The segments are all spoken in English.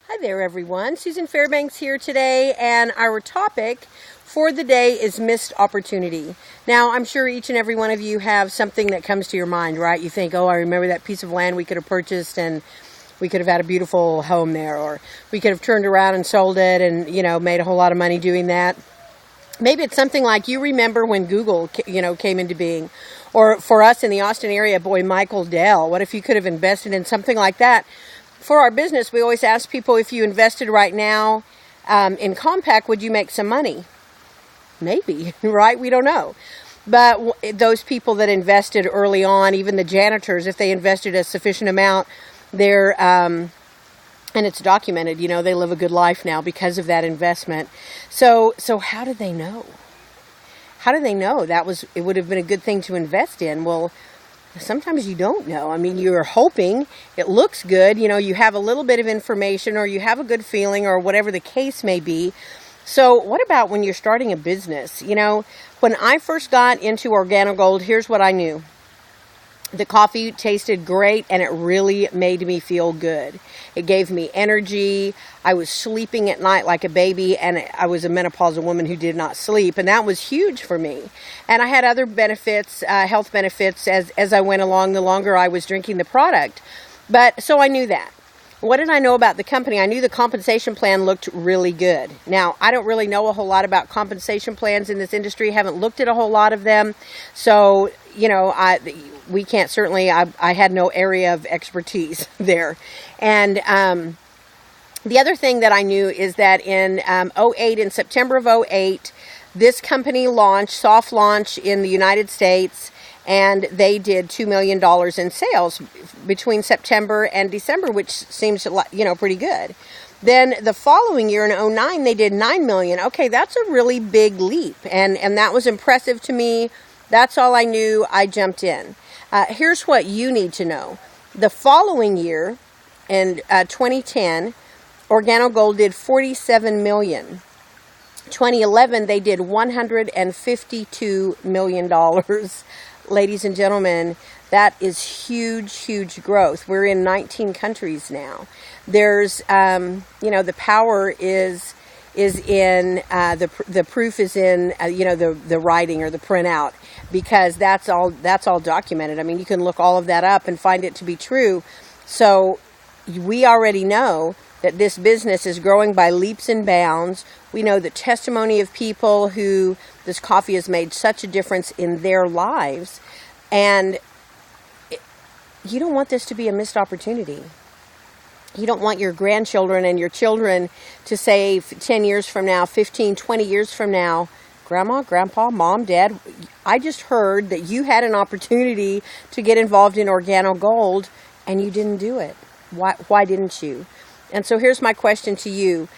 Hi there, everyone. Susan Fairbanks here today, and our topic for the day is missed opportunity. Now, I'm sure each and every one of you have something that comes to your mind, right? You think, oh, I remember that piece of land we could have purchased and we could have had a beautiful home there, or we could have turned around and sold it and, made a whole lot of money doing that. Maybe it's something like you remember when Google, came into being. Or for us in the Austin area, boy, Michael Dell, what if you could have invested in something like that? For our business, we always ask people, if you invested right now in Compaq, would you make some money? Maybe, right? We don't know. But those people that invested early on, even the janitors, if they invested a sufficient amount, they're, and it's documented, they live a good life now because of that investment. So how did they know? How do they know it would have been a good thing to invest in? Well, sometimes you don't know. I mean, you're hoping, it looks good, you have a little bit of information, or you have a good feeling, or whatever the case may be. So what about when you're starting a business? When I first got into OrganiGold, here's what I knew. The coffee tasted great, and it really made me feel good. It gave me energy. I was sleeping at night like a baby, and I was a menopausal woman who did not sleep, and that was huge for me. And I had other benefits, health benefits, as I went along, the longer I was drinking the product. But so I knew that. What did I know about the company? I knew the compensation plan looked really good. Now, I don't really know a whole lot about compensation plans in this industry. Haven't looked at a whole lot of them. So, we can't certainly, I had no area of expertise there. And the other thing that I knew is that in September of 2008, this company soft launched in the United States, and they did $2 million in sales between September and December, which seems, pretty good. Then the following year in 2009, they did $9 million. Okay, that's a really big leap, and that was impressive to me. That's all I knew. I jumped in. Here's what you need to know. The following year, in 2010, OrganiGold did $47 million. 2011, they did $152 million. Ladies and gentlemen, that is huge, huge growth. We're in 19 countries now. There's, the power is in, the proof is in, the writing or the printout, because that's all documented. I mean, you can look all of that up and find it to be true. So we already know that this business is growing by leaps and bounds. We know the testimony of people who this coffee has made such a difference in their lives. And you don't want this to be a missed opportunity. You don't want your grandchildren and your children to say 10 years from now, 15, 20 years from now, Grandma, Grandpa, Mom, Dad, I just heard that you had an opportunity to get involved in OrganiGold and you didn't do it. Why didn't you? And so here's my question to you.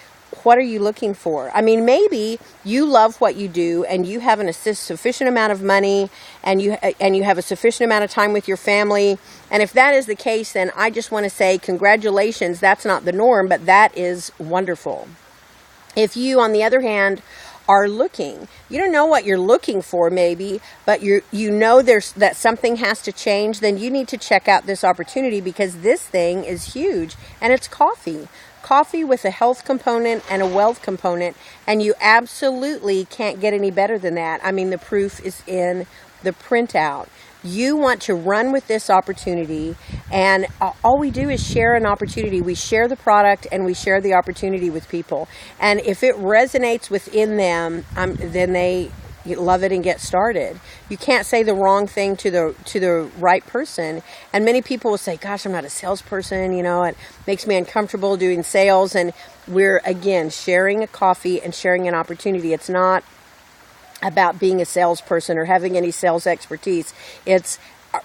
What are you looking for? I mean, maybe you love what you do and you have a sufficient amount of money and you have a sufficient amount of time with your family. And if that is the case, then I just want to say congratulations. That's not the norm, but that is wonderful. If you, on the other hand, are looking, you don't know what you're looking for maybe, but you know that something has to change, then you need to check out this opportunity, because this thing is huge, and it's coffee with a health component and a wealth component, and you absolutely can't get any better than that. I mean, the proof is in the printout. You want to run with this opportunity, and all we do is share an opportunity. We share the product and we share the opportunity with people. And if it resonates within them, then they love it and get started. You can't say the wrong thing to the right person. And many people will say, gosh, I'm not a salesperson, it makes me uncomfortable doing sales. And we're, again, sharing a coffee and sharing an opportunity. It's not about being a salesperson or having any sales expertise. It's,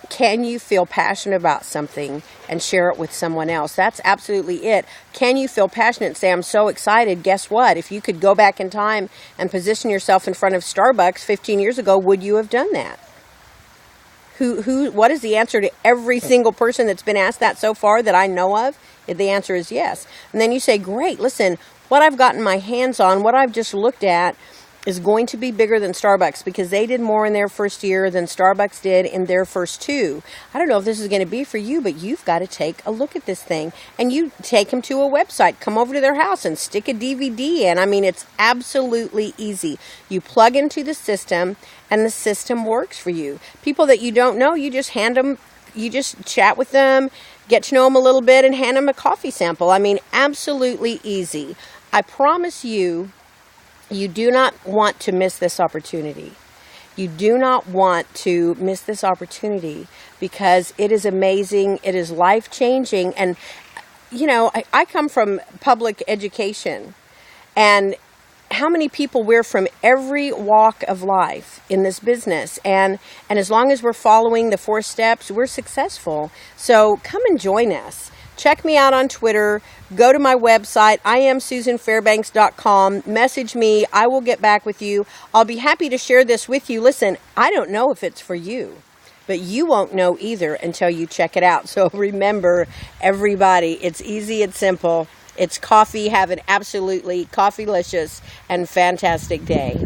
can you feel passionate about something and share it with someone else? That's absolutely it. Can you feel passionate and say, I'm so excited? Guess what? If you could go back in time and position yourself in front of Starbucks 15 years ago, would you have done that? What is the answer to every single person that's been asked that so far that I know of? The answer is yes. And then you say, great, listen, what I've gotten my hands on, what I've just looked at, is going to be bigger than Starbucks because they did more in their first year than Starbucks did in their first 2. I don't know if this is going to be for you, but you've got to take a look at this thing, and you take them to a website, come over to their house and stick a DVD in. I mean, it's absolutely easy. You plug into the system and the system works for you. People that you don't know, you just chat with them, get to know them a little bit, and hand them a coffee sample. I mean, absolutely easy. I promise you, you do not want to miss this opportunity. You do not want to miss this opportunity because it is amazing. It is life-changing. And, you know, I come from public education. And how many people we're from every walk of life in this business. And as long as we're following the 4 steps, we're successful. So come and join us. Check me out on Twitter. Go to my website, IamSusanFairbanks.com. Message me. I will get back with you. I'll be happy to share this with you. Listen, I don't know if it's for you, but you won't know either until you check it out. So remember, everybody, it's easy, it's simple. It's coffee. Have an absolutely coffeelicious and fantastic day.